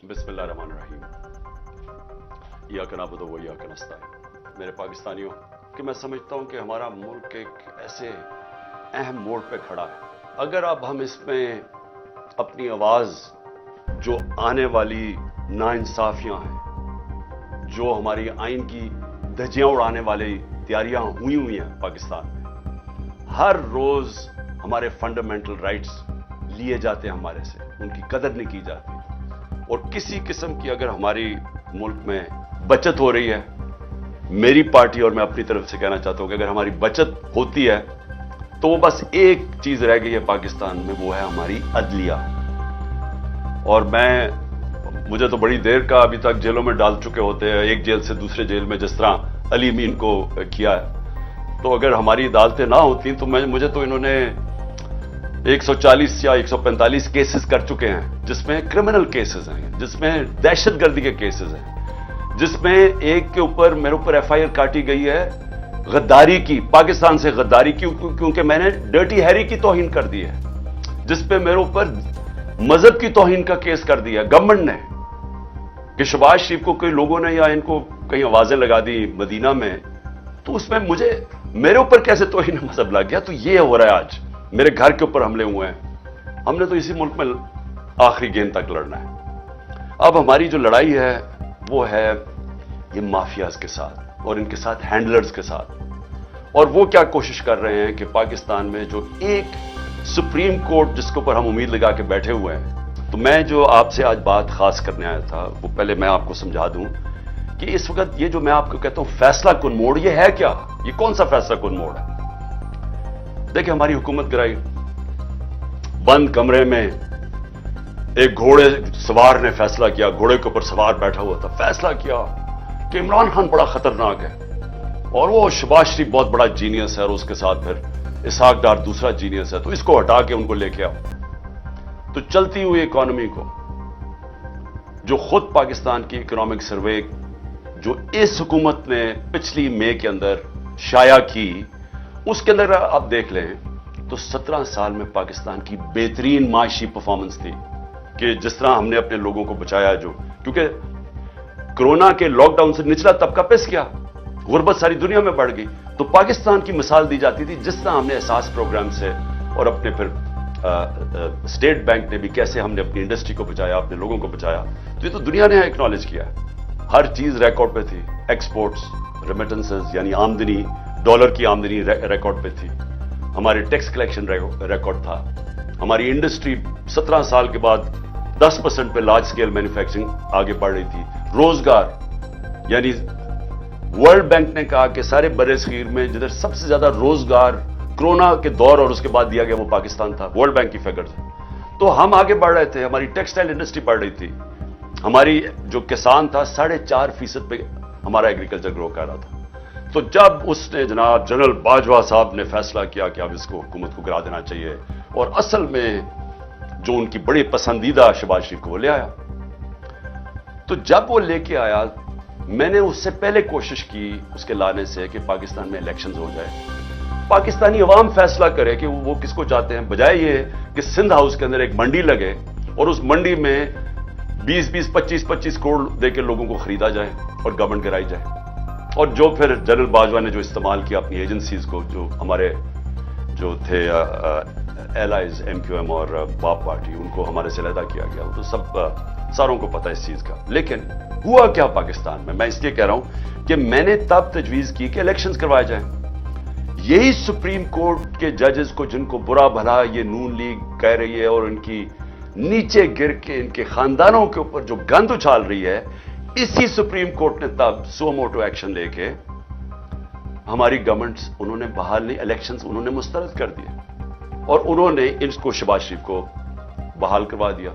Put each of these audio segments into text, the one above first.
बिस्मिल्लाहिर्रहमानिर्रहीम। इय्याका नअबुदु व इय्याका नस्तईन। मेरे पाकिस्तानियों, कि मैं समझता हूं कि हमारा मुल्क एक ऐसे अहम मोड़ पे खड़ा है। अगर अब हम इसमें अपनी आवाज़, जो आने वाली नाइंसाफियां हैं, जो हमारी आइन की धज्जियां उड़ाने वाली तैयारियां हुई हैं पाकिस्तान में, हर रोज़ हमारे फंडामेंटल राइट्स लिए जाते हैं हमारे से, उनकी कदर नहीं की जाती। और किसी किस्म की अगर हमारी मुल्क में बचत हो रही है, मेरी पार्टी और मैं अपनी तरफ से कहना चाहता हूं कि अगर हमारी बचत होती है तो वो बस एक चीज रह गई है पाकिस्तान में, वो है हमारी अदलिया। और मुझे तो बड़ी देर का अभी तक जेलों में डाल चुके होते हैं, एक जेल से दूसरे जेल में, जिस तरह अली अमीन को किया है। तो अगर हमारी अदालतें ना होती तो मुझे तो इन्होंने 140 या 145 केसेस कर चुके हैं, जिसमें क्रिमिनल केसेस हैं, जिसमें दहशतगर्दी के केसेस हैं, जिसमें एक के ऊपर मेरे ऊपर एफआईआर काटी गई है गद्दारी की, पाकिस्तान से गद्दारी की, क्योंकि मैंने डर्टी हैरी की तौहीन कर दी है, जिसपे मेरे ऊपर मजहब की तौहीन का केस कर दिया गवर्नमेंट ने, कि शहबाज शरीफ को कई लोगों ने या इनको कई आवाजें लगा दी मदीना में, तो उसमें मेरे ऊपर कैसे तौहीन मजहब लग गया। तो ये हो रहा है, आज मेरे घर के ऊपर हमले हुए हैं। हमने तो इसी मुल्क में आखिरी गेंद तक लड़ना है। अब हमारी जो लड़ाई है वो है ये माफियाज के साथ और इनके साथ हैंडलर्स के साथ। और वो क्या कोशिश कर रहे हैं कि पाकिस्तान में जो एक सुप्रीम कोर्ट, जिसके ऊपर हम उम्मीद लगा के बैठे हुए हैं, तो मैं जो आपसे आज बात खास करने आया था, वो पहले मैं आपको समझा दूं कि इस वक्त ये जो मैं आपको कहता हूं फैसला कुन मोड़, ये है क्या, ये कौन सा फैसला कुन मोड़ है। देखिए, हमारी हुकूमत गिराई, बंद कमरे में एक घोड़े सवार ने फैसला किया, घोड़े के ऊपर सवार बैठा हुआ था, फैसला किया कि इमरान खान बड़ा खतरनाक है और वो शहबाज शरीफ बहुत बड़ा जीनियस है, और उसके साथ फिर इसहाक डार दूसरा जीनियस है, तो इसको हटा के उनको लेके आओ। तो चलती हुई इकोनॉमी को, जो खुद पाकिस्तान की इकोनॉमिक सर्वे जो इस हुकूमत ने पिछली मई के अंदर शाया की, उसके अंदर आप देख लें तो 17 साल में पाकिस्तान की बेहतरीन माशी परफॉर्मेंस थी, कि जिस तरह हमने अपने लोगों को बचाया, जो क्योंकि कोरोना के लॉकडाउन से निचला तबका पिस गया, गुर्बत सारी दुनिया में बढ़ गई, तो पाकिस्तान की मिसाल दी जाती थी, जिस तरह हमने एहसास प्रोग्राम से और अपने फिर स्टेट बैंक ने भी कैसे हमने अपनी इंडस्ट्री को बचाया, अपने लोगों को बचाया। तो ये तो दुनिया ने एक्नॉलेज किया, हर चीज रिकॉर्ड पे थी, एक्सपोर्ट्स, रेमिटेंसेस यानी आमदनी, डॉलर की आमदनी रिकॉर्ड पे थी, हमारे टैक्स कलेक्शन रिकॉर्ड था, हमारी इंडस्ट्री 17 साल के बाद 10% पे लार्ज स्केल मैन्युफैक्चरिंग आगे बढ़ रही थी, रोजगार यानी वर्ल्ड बैंक ने कहा कि सारे बड़े सगीर में जिधर सबसे ज्यादा रोजगार कोरोना के दौर और उसके बाद दिया गया वो पाकिस्तान था, वर्ल्ड बैंक की फिगर से। तो हम आगे बढ़ रहे थे, हमारी टेक्सटाइल इंडस्ट्री बढ़ रही थी, हमारी जो किसान था 4.5% पे हमारा एग्रीकल्चर ग्रो कर रहा था। तो जब उसने जनाब जनरल बाजवा साहब ने फैसला किया कि अब इसको हुकूमत को गिरा देना चाहिए, और असल में जो उनकी बड़ी पसंदीदा शहबाज शरीफ को वो ले आया, तो जब वो लेके आया, मैंने उससे पहले कोशिश की उसके लाने से कि पाकिस्तान में इलेक्शंस हो जाए, पाकिस्तानी अवाम फैसला करे कि वो किसको चाहते हैं, बजाय ये कि सिंध हाउस के अंदर एक मंडी लगे और उस मंडी में 20-20, 25-25 करोड़ देकर लोगों को खरीदा जाए और गवर्नमेंट गिराई जाए। और जो फिर जनरल बाजवा ने जो इस्तेमाल किया अपनी एजेंसीज को, जो हमारे जो थे एलाइज एमक्यूएम और बाप पार्टी, उनको हमारे से अलहदा किया गया, तो सब सारों को पता है इस चीज का। लेकिन हुआ क्या पाकिस्तान में, मैं इसलिए कह रहा हूं कि मैंने तब तजवीज की कि इलेक्शंस करवाए जाएं। यही सुप्रीम कोर्ट के जजेस को, जिनको बुरा भला ये नून लीग कह रही है और इनकी नीचे गिर के इनके खानदानों के ऊपर जो गंद उछाल रही है, इसी सुप्रीम कोर्ट ने तब सो मोटो एक्शन लेके हमारी गवर्नमेंट्स उन्होंने बहाल नहीं, इलेक्शंस उन्होंने मुस्तरद कर दिए और उन्होंने इसको शहबाज शरीफ को बहाल करवा दिया।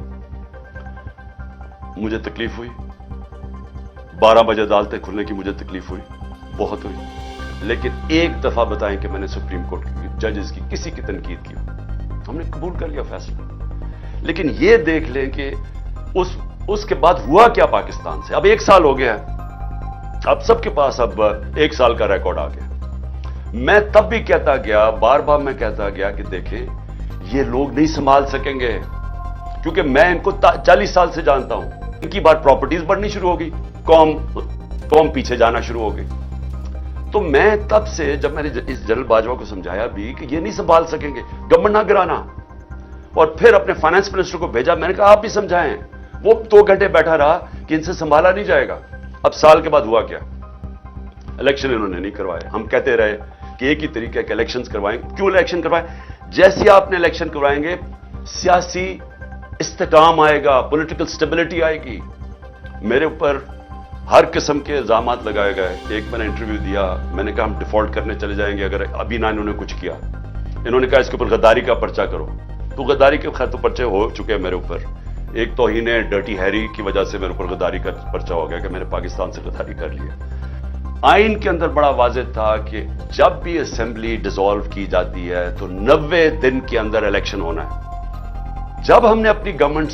मुझे तकलीफ हुई, 12 बजे अदालतें खुलने की मुझे तकलीफ हुई, बहुत हुई, लेकिन एक दफा बताएं कि मैंने सुप्रीम कोर्ट की जजेस की किसी की तनकीद की, हमने कबूल कर लिया फैसला। लेकिन ये देख लें कि उसके बाद हुआ क्या पाकिस्तान से। अब 1 साल हो गया है, अब सबके पास अब 1 साल का रिकॉर्ड आ गया। मैं तब भी कहता गया, बार बार मैं कहता गया कि देखें ये लोग नहीं संभाल सकेंगे, क्योंकि मैं इनको 40 साल से जानता हूं। इनकी बार प्रॉपर्टीज बढ़नी शुरू होगी, कौम पीछे जाना शुरू हो गई। तो मैं तब से, जब मैंने इस जनरल बाजवा को समझाया भी कि ये नहीं संभाल सकेंगे, गवर्नमेंट ना गिराना, और फिर अपने फाइनेंस मिनिस्टर को भेजा, मैंने कहा आप भी समझाएं। वो 2 घंटे बैठा रहा कि इनसे संभाला नहीं जाएगा। अब साल के बाद हुआ क्या? इलेक्शन इन्होंने नहीं करवाए। हम कहते रहे कि एक ही तरीके के इलेक्शन करवाएंगे। क्यों इलेक्शन करवाएं? जैसे आपने इलेक्शन करवाएंगे, सियासी इस्तेकाम आएगा, पॉलिटिकल स्टेबिलिटी आएगी। मेरे ऊपर हर किस्म के इल्जामात लगाए गए। एक मैंने इंटरव्यू दिया, मैंने कहा हम डिफॉल्ट करने चले जाएंगे अगर अभी ना इन्होंने कुछ किया। इन्होंने कहा इसके ऊपर गद्दारी का पर्चा करो। तो गद्दारी के खैर तो पर्चे हो चुके हैं मेरे ऊपर। एक तौहीन डर्टी हैरी की वजह से मेरे ऊपर गद्दारी का पर्चा हो गया कि मैंने पाकिस्तान से गद्दारी कर लिया। आइन के अंदर बड़ा वाज़ेह था कि जब भी असेंबली डिसॉल्व की जाती है तो 90 दिन के अंदर इलेक्शन होना है। जब हमने अपनी गवर्नमेंट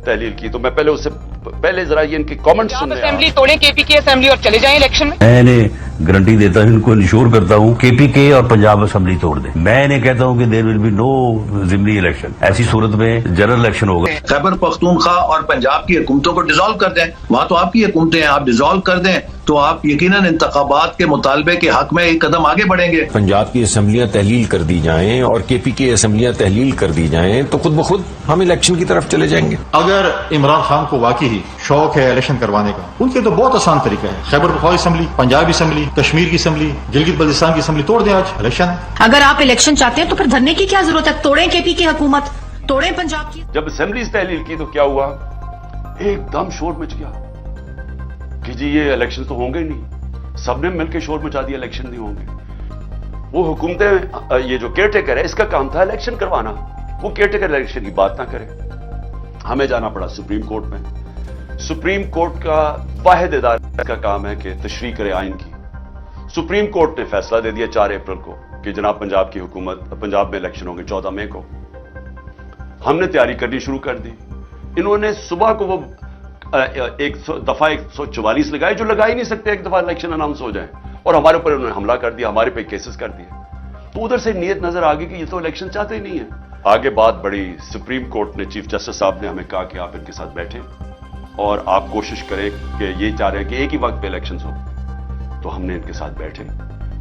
तहलील की तो मैं पहले जरा ये इनके कमेंट्स सुन रहे हैं। असेंबली तोड़ें केपी की असेंबली और चले जाएं इलेक्शन में। मैं इन्हें गारंटी देता हूं, इनको इंश्योर करता हूं, केपीके और पंजाब असेंबली तोड़ दें। मैं इन्हें कहता हूं कि देयर विल बी नो जिमनी इलेक्शन। ऐसी सूरत में जनरल इलेक्शन होगा। खैबर पख्तूनख्वा और पंजाब की हुकूमतों को डिसॉल्व कर दें। वहां तो आपकी हुकूमतें हैं, आप डिसॉल्व कर दें तो आप यकीनन इंतखाबात के मुतालबे के हक में एक कदम आगे बढ़ेंगे। पंजाब की असेंबलियां तहलील कर दी जाएं और केपी की असेंबलियां तहलील कर दी जाएं तो खुद ब खुद हम इलेक्शन की तरफ चले जाएंगे। अगर इमरान खान को वाकई ही शौक है इलेक्शन करवाने का, उनके तो बहुत आसान तरीका है। खैबर पख्तूनख्वा असेंबली, पंजाब असेंबली, कश्मीर की असेंबली, गिलगित बल्तिस्तान की असेंबली तोड़ दें। आज इलेक्शन है। अगर आप इलेक्शन चाहते हैं तो फिर धरने की क्या जरूरत है? तोड़ें केपी की हुकूमत, तोड़ें पंजाब की। जब असेंबलीज तहलील की तो क्या हुआ? एकदम शोर मच गया कि जी ये इलेक्शन तो होंगे नहीं। सबने मिलकर शोर मचा दिया इलेक्शन नहीं होंगे। वो हुकूमतें, ये जो केयरटेकर है इसका काम था इलेक्शन करवाना, वो केयरटेकर इलेक्शन की बात ना करे। हमें जाना पड़ा सुप्रीम कोर्ट में। सुप्रीम कोर्ट का वाहिद इदारा का काम है कि तशरीह करे आइन की। सुप्रीम कोर्ट ने फैसला दे दिया 4 अप्रैल को कि जनाब पंजाब की हुकूमत, पंजाब में इलेक्शन होंगे 14 मई को। हमने तैयारी करनी शुरू कर दी। इन्होंने सुबह को वो एक दफा 144 लगाए जो लगा ही नहीं सकते एक दफा इलेक्शन अनाउंस हो जाए, और हमारे ऊपर उन्होंने हमला कर दिया, हमारे पे केसेस कर दिए। तो उधर से नीयत नजर आ गई कि ये तो इलेक्शन चाहते ही नहीं है। आगे बात बढ़ी। सुप्रीम कोर्ट ने, चीफ जस्टिस साहब ने हमें कहा कि आप इनके साथ बैठें और आप कोशिश करें कि ये चाह रहे हैं कि एक ही वक्त पे इलेक्शन हो। तो हमने इनके साथ बैठे,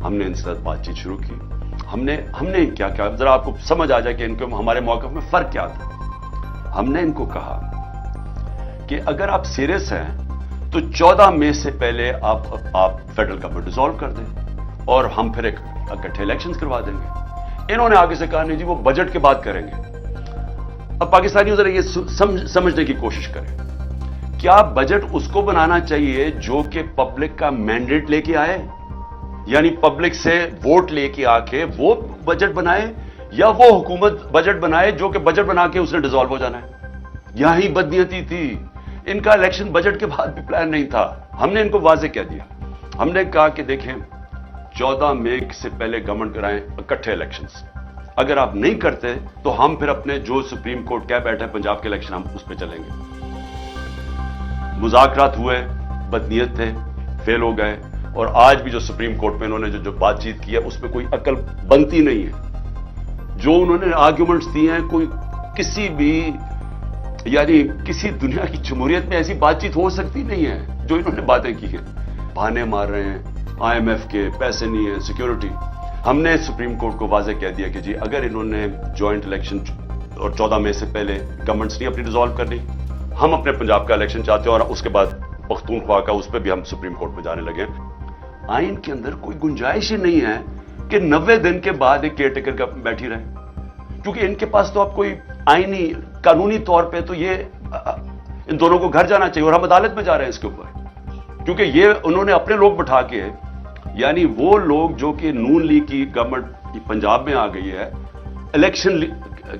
हमने इनके साथ बातचीत शुरू की। हमने क्या क्या, जरा आपको समझ आ जाए कि इनके हमारे मौक़िफ़ में फर्क क्या था। हमने इनको कहा कि अगर आप सीरियस हैं तो 14 मई से पहले आप फेडरल गवर्नमेंट डिसॉल्व कर दें और हम फिर इकट्ठे इलेक्शंस करवा देंगे। इन्होंने आगे से कहा नहीं जी वो बजट के बाद करेंगे। अब पाकिस्तानियों जरा ये समझने की कोशिश करें, क्या बजट उसको बनाना चाहिए जो कि पब्लिक का मैंडेट लेके आए, यानी पब्लिक से वोट लेके आके वो बजट बनाए, या वो हुकूमत बजट बनाए जो कि बजट बना के उसने डिसॉल्व हो जाना है? यही बदनीयती थी। इनका इलेक्शन बजट के बाद भी प्लान नहीं था। हमने इनको वाज़ेह कह दिया। हमने कहा कि देखें 14 मई से पहले गवर्नमेंट कराएं इकट्ठे इलेक्शंस। अगर आप नहीं करते तो हम फिर अपने जो सुप्रीम कोर्ट कह बैठे पंजाब के इलेक्शन, हम उस पर चलेंगे। मुज़ाकरात हुए, बदनीयत थे, फेल हो गए, और आज भी जो सुप्रीम कोर्ट में इन्होंने जो बातचीत की है उसमें कोई अकल बनती नहीं है। जो उन्होंने आर्ग्यूमेंट्स दिए हैं, कोई किसी भी, यानी किसी दुनिया की जमहूरियत में ऐसी बातचीत हो सकती नहीं है जो इन्होंने बातें की हैं। बहाने मार रहे हैं IMF के, पैसे नहीं है, सिक्योरिटी। हमने सुप्रीम कोर्ट को वाज़ेह कह दिया कि जी अगर इन्होंने जॉइंट इलेक्शन और 14 मई से पहले गवर्नमेंट्स नहीं अपनी डिसॉल्व करनी, हम अपने पंजाब का इलेक्शन चाहते हैं, और उसके बाद पख्तूनख्वा का, उस पर भी हम सुप्रीम कोर्ट में जाने लगे। आइन के अंदर कोई गुंजाइश ही नहीं है कि 90 दिन के बाद एक केयरटेकर का बैठी रहे, क्योंकि इनके पास तो अब कोई आईनी कानूनी तौर पे तो ये इन दोनों को घर जाना चाहिए, और हम अदालत में जा रहे हैं इसके ऊपर, क्योंकि ये उन्होंने अपने लोग बिठा के, यानी वो लोग जो कि नून लीग की गवर्नमेंट पंजाब में आ गई है, इलेक्शन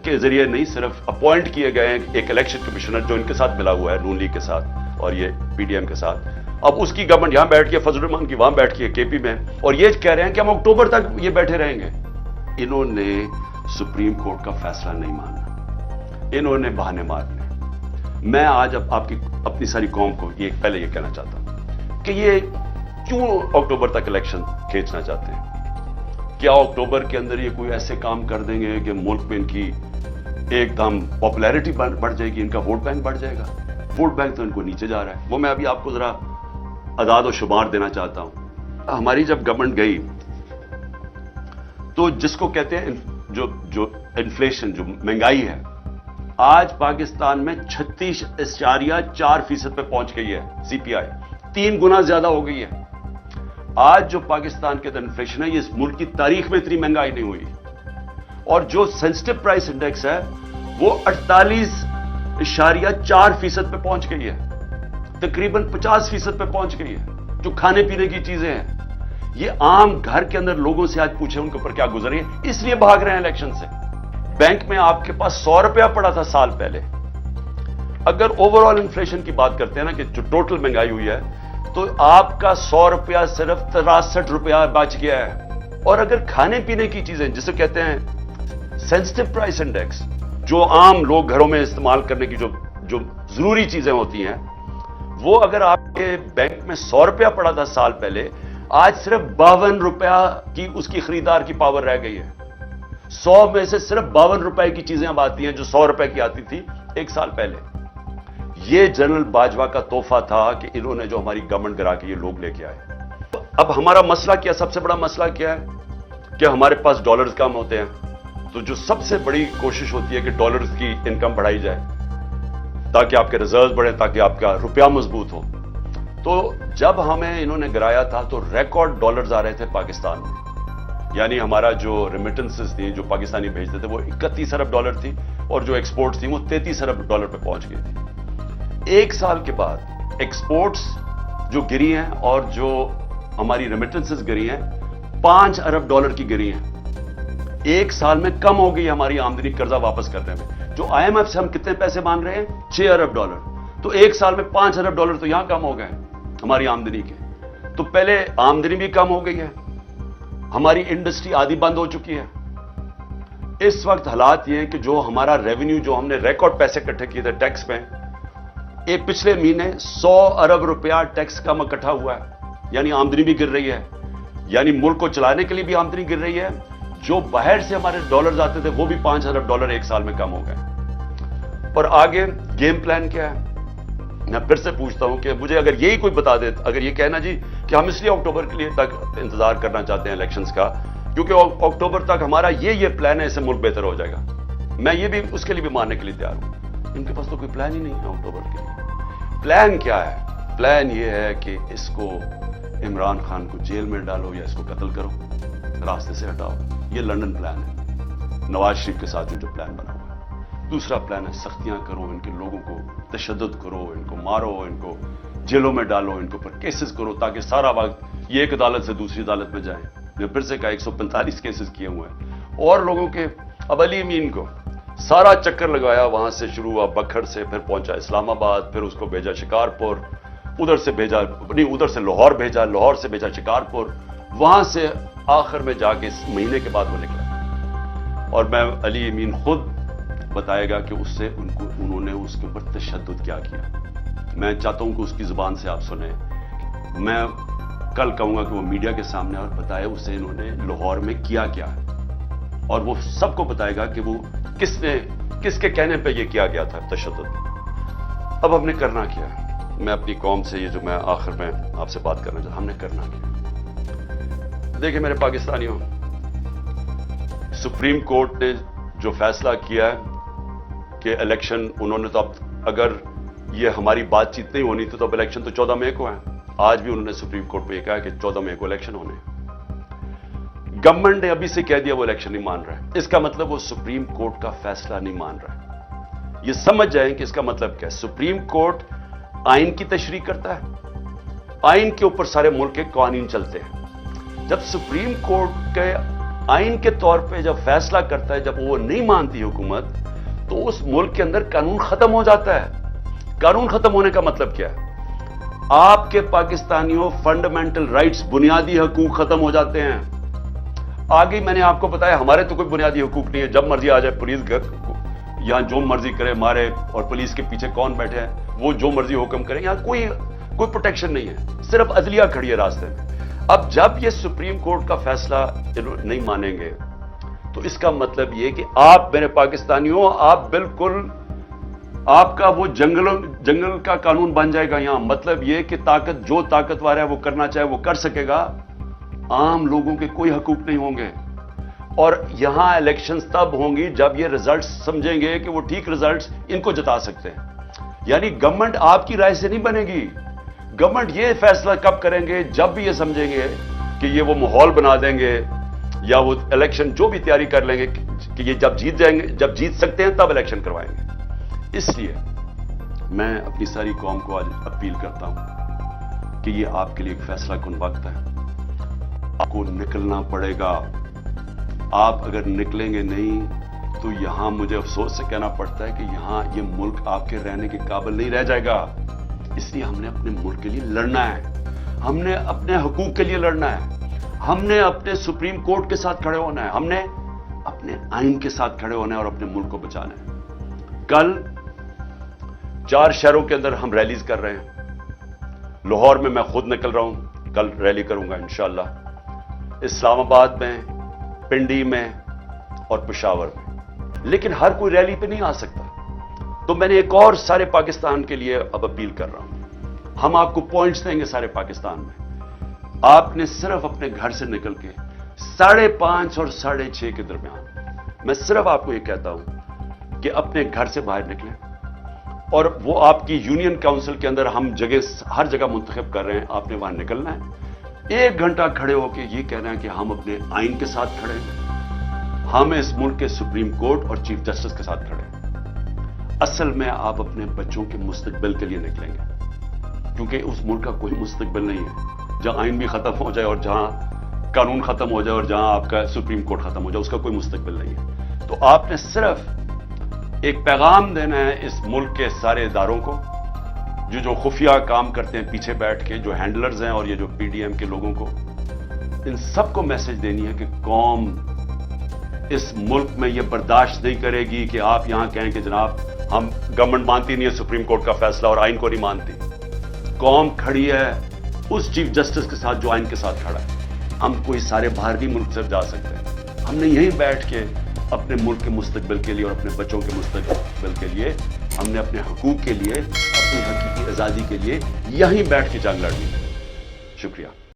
के जरिए नहीं, सिर्फ अपॉइंट किए गए एक इलेक्शन कमिश्नर जो इनके साथ मिला हुआ है नून लीग के साथ और ये PDM के साथ। अब उसकी गवर्नमेंट यहां बैठ के, फजल रहमान की वहां बैठ के KP में, और ये कह रहे हैं कि हम अक्टूबर तक ये बैठे रहेंगे। इन्होंने सुप्रीम कोर्ट का फैसला नहीं मानना, इन्होंने बहाने मारने। मैं आज अब आपकी अपनी सारी कौम को ये पहले ये कहना चाहता हूं कि ये क्यों अक्टूबर तक इलेक्शन खींचना चाहते हैं। क्या अक्टूबर के अंदर ये कोई ऐसे काम कर देंगे कि मुल्क में इनकी एकदम पॉपुलैरिटी बढ़ जाएगी, इनका वोट बैंक बढ़ जाएगा? वोट बैंक तो इनको नीचे जा रहा है। वो मैं अभी आपको जरा आदाद और शुमार देना चाहता हूं। हमारी जब गवर्नमेंट गई तो जिसको कहते हैं जो इन्फ्लेशन, जो महंगाई है, आज पाकिस्तान में 36.4% पे पहुंच गई है। सीपीआई 3 गुना ज्यादा हो गई है। आज जो पाकिस्तान के अंदर इन्फ्लेशन है, ये इस मुल्क की तारीख में इतनी महंगाई नहीं हुई। और जो सेंसिटिव प्राइस इंडेक्स है वो 48.4% पे पहुंच गई है, तकरीबन 50% पे पहुंच गई है। जो खाने पीने की चीजें हैं, ये आम घर के अंदर लोगों से आज पूछे उनके ऊपर क्या गुजर रही है, इसलिए भाग रहे हैं इलेक्शन से। बैंक में आपके पास 100 रुपया पड़ा था साल पहले। अगर ओवरऑल इन्फ्लेशन की बात करते हैं ना, कि जो टोटल महंगाई हुई है, तो आपका 100 रुपया सिर्फ 63 रुपया बच गया है। और अगर खाने पीने की चीजें, जिसे कहते हैं सेंसिटिव प्राइस इंडेक्स, जो आम लोग घरों में इस्तेमाल करने की जो जरूरी चीजें होती हैं, वो अगर आपके बैंक में 100 रुपया पड़ा था साल पहले, आज सिर्फ 52 रुपया की उसकी खरीदार की पावर रह गई है। 100 में से सिर्फ 52 रुपए की चीजें अब आती हैं जो 100 रुपए की आती थी एक साल पहले। ये जनरल बाजवा का तोहफा था कि इन्होंने जो हमारी गवर्नमेंट गिरा के ये लोग लेके आए। अब हमारा मसला क्या, सबसे बड़ा मसला क्या है कि हमारे पास डॉलर्स कम होते हैं। तो जो सबसे बड़ी कोशिश होती है कि डॉलर्स की इनकम बढ़ाई जाए ताकि आपके रिजर्व बढ़े, ताकि आपका रुपया मजबूत हो। तो जब हमें इन्होंने गिराया था तो रिकॉर्ड डॉलर्स आ रहे थे पाकिस्तान में, यानी हमारा जो रेमिटेंसेस थी, जो पाकिस्तानी भेजते थे, वो 31 अरब डॉलर थी, और जो एक्सपोर्ट्स थी वो 33 अरब डॉलर पे पहुंच गई थी। एक साल के बाद एक्सपोर्ट्स जो गिरी हैं और जो हमारी रेमिटेंसेस गिरी हैं, 5 अरब डॉलर की गिरी हैं। एक साल में कम हो गई हमारी आमदनी कर्जा वापस करने में। जो आईएमएफ से हम कितने पैसे मान रहे हैं, 6 अरब डॉलर, तो एक साल में 5 अरब डॉलर तो यहां कम हो गए हमारी आमदनी के। तो पहले आमदनी भी कम हो गई है, हमारी इंडस्ट्री आधी बंद हो चुकी है। इस वक्त हालात ये हैं कि जो हमारा रेवेन्यू, जो हमने रिकॉर्ड पैसे इकट्ठे किए थे टैक्स में, एक पिछले महीने 100 अरब रुपया टैक्स कम इकट्ठा हुआ है, यानी आमदनी भी गिर रही है, यानी मुल्क को चलाने के लिए भी आमदनी गिर रही है। जो बाहर से हमारे डॉलर्स आते थे वो भी 5 अरब डॉलर एक साल में कम हो गए। और आगे गेम प्लान क्या है, मैं फिर से पूछता हूं कि मुझे अगर यही कोई बता दे, अगर ये कहना जी कि हम इसलिए अक्टूबर के लिए तक इंतजार करना चाहते हैं इलेक्शंस का, क्योंकि अक्टूबर तक हमारा ये प्लान है, इससे मुल्क बेहतर हो जाएगा, मैं ये भी उसके लिए भी मानने के लिए तैयार हूं। इनके पास तो कोई प्लान ही नहीं है अक्टूबर के लिए। प्लान क्या है? प्लान ये है कि इसको इमरान खान को जेल में डालो या इसको कत्ल करो, रास्ते से हटाओ। ये लंदन प्लान है, नवाज शरीफ के साथ जो प्लान बना हुआ है। दूसरा प्लान है सख्तियां करो, इनके लोगों को तशद्दुद करो, इनको मारो, इनको जेलों में डालो, इनके ऊपर केसेस करो, ताकि सारा वक्त ये एक अदालत से दूसरी अदालत में जाए। मैं फिर से कहा 145 केसेस किए हुए हैं और लोगों के। अब अली अमीन को सारा चक्कर लगाया, वहां से शुरू हुआ बखर से, फिर पहुंचा इस्लामाबाद, फिर उसको भेजा शिकारपुर, उधर से भेजा नहीं, उधर से लाहौर भेजा, लाहौर से भेजा शिकारपुर, वहां से आखिर में जाके इस महीने के बाद वो निकला। और मैं अली अमीन खुद बताएगा कि उससे उन्होंने उसके ऊपर तशद्दुद क्या किया। मैं चाहता हूं कि उसकी जुबान से आप सुने। मैं कल कहूंगा कि वो मीडिया के सामने और बताए उससे इन्होंने लाहौर में किया क्या है, और वो सबको बताएगा कि वो किसके कहने पे ये किया गया था तशद्दुद। अब हमने करना क्या है, मैं अपनी कौम से ये जो मैं आखिर में आपसे बात करना चाहता, हमने करना क्या। देखिए मेरे पाकिस्तानियों, सुप्रीम कोर्ट ने जो फैसला किया है कि इलेक्शन, उन्होंने तो अब अगर ये हमारी बातचीत नहीं होनी तो अब इलेक्शन तो 14 मई को है। आज भी उन्होंने सुप्रीम कोर्ट में कहा कि 14 मई को इलेक्शन होने। गवर्नमेंट ने अभी से कह दिया वो इलेक्शन नहीं मान रहा है, इसका मतलब वो सुप्रीम कोर्ट का फैसला नहीं मान रहा है। ये समझ जाएं कि इसका मतलब क्या है। सुप्रीम कोर्ट आइन की तशरीह करता है, आइन के ऊपर सारे मुल्क के कानून चलते हैं। जब सुप्रीम कोर्ट के आइन के तौर पे जब फैसला करता है, जब वो नहीं मानती हुकूमत, तो उस मुल्क के अंदर कानून खत्म हो जाता है। कानून खत्म होने का मतलब क्या है? आपके पाकिस्तानियों फंडामेंटल राइट्स, बुनियादी हकूक खत्म हो जाते हैं। आगे मैंने आपको बताया हमारे तो कोई बुनियादी हकूक नहीं है, जब मर्जी आ जाए पुलिस यहां जो मर्जी करे मारे, और पुलिस के पीछे कौन बैठे हैं वो जो मर्जी हुक्म करे, यहां कोई प्रोटेक्शन नहीं है, सिर्फ अदलिया खड़ी है रास्ते में। अब जब ये सुप्रीम कोर्ट का फैसला नहीं मानेंगे तो इसका मतलब ये कि आप मेरे पाकिस्तानियों, आप बिल्कुल آپ کا وہ جنگل کا قانون بن جائے گا یہاں. مطلب یہ کہ جو طاقتور ہے وہ کرنا چاہے وہ کر سکے گا, عام لوگوں کے کوئی حقوق نہیں ہوں گے. اور یہاں الیکشنز تب ہوں گی جب یہ ریزلٹس سمجھیں گے کہ وہ ٹھیک ریزلٹس ان کو جتا سکتے ہیں. یعنی گورنمنٹ آپ کی رائے سے نہیں بنے گی. گورنمنٹ یہ فیصلہ کب کریں گے جب بھی یہ سمجھیں گے کہ یہ وہ ماحول بنا دیں گے یا وہ الیکشن جو بھی تیاری کر لیں گے کہ یہ جب جیت سکتے ہیں تب الیکشن کروائیں گے. اس لیے میں اپنی ساری قوم کو آج اپیل کرتا ہوں کہ یہ آپ کے لیے ایک فیصلہ کن وقت ہے. آپ کو نکلنا پڑے گا. آپ اگر نکلیں گے نہیں تو یہاں مجھے افسوس سے کہنا پڑتا ہے کہ یہاں یہ ملک آپ کے رہنے کے قابل نہیں رہ جائے گا. اس لیے ہم نے اپنے ملک کے لیے لڑنا ہے, ہم نے اپنے حقوق کے لیے لڑنا ہے, ہم نے اپنے سپریم کورٹ کے ساتھ کھڑے ہونا ہے, ہم نے اپنے آئین کے ساتھ کھڑے ہونا ہے اور اپنے ملک کو بچانا ہے. کل 4 شہروں کے اندر ہم ریلیز کر رہے ہیں. لاہور میں میں خود نکل رہا ہوں, کل ریلی کروں گا انشاءاللہ. اسلام آباد میں, پنڈی میں اور پشاور میں. لیکن ہر کوئی ریلی پہ نہیں آ سکتا, تو میں نے ایک اور سارے پاکستان کے لیے اب اپیل کر رہا ہوں. ہم آپ کو پوائنٹس دیں گے سارے پاکستان میں. آپ نے صرف اپنے گھر سے نکل کے 5:30 اور 6:30 کے درمیان, میں صرف آپ کو یہ کہتا ہوں کہ اپنے گھر سے باہر نکلیں. اور وہ آپ کی یونین کاؤنسل کے اندر ہم ہر جگہ منتخب کر رہے ہیں, آپ نے وہاں نکلنا ہے. 1 گھنٹہ کھڑے ہو کے یہ کہنا ہے کہ ہم اپنے آئین کے ساتھ کھڑے ہیں, ہم اس ملک کے سپریم کورٹ اور چیف جسٹس کے ساتھ کھڑے ہیں. اصل میں آپ اپنے بچوں کے مستقبل کے لیے نکلیں گے, کیونکہ اس ملک کا کوئی مستقبل نہیں ہے جہاں آئین بھی ختم ہو جائے اور جہاں قانون ختم ہو جائے اور جہاں آپ کا سپریم کورٹ ختم ہو جائے, اس کا کوئی مستقبل نہیں ہے. تو آپ نے صرف ایک پیغام دینا ہے اس ملک کے سارے اداروں کو جو خفیہ کام کرتے ہیں پیچھے بیٹھ کے, جو ہینڈلرز ہیں اور یہ جو پی ڈی ایم کے لوگوں کو, ان سب کو میسج دینی ہے کہ قوم اس ملک میں یہ برداشت نہیں کرے گی کہ آپ یہاں کہیں کہ جناب ہم گورنمنٹ مانتی نہیں ہے سپریم کورٹ کا فیصلہ اور آئین کو نہیں مانتی. قوم کھڑی ہے اس چیف جسٹس کے ساتھ جو آئین کے ساتھ کھڑا ہے. ہم کوئی سارے باہر بھی ملک سے جا سکتے ہیں, ہم نے یہیں بیٹھ کے اپنے ملک کے مستقبل کے لیے اور اپنے بچوں کے مستقبل کے لیے, ہم نے اپنے حقوق کے لیے, اپنی حقیقی آزادی کے لیے یہیں بیٹھ کے جنگ لڑنی ہے. شکریہ.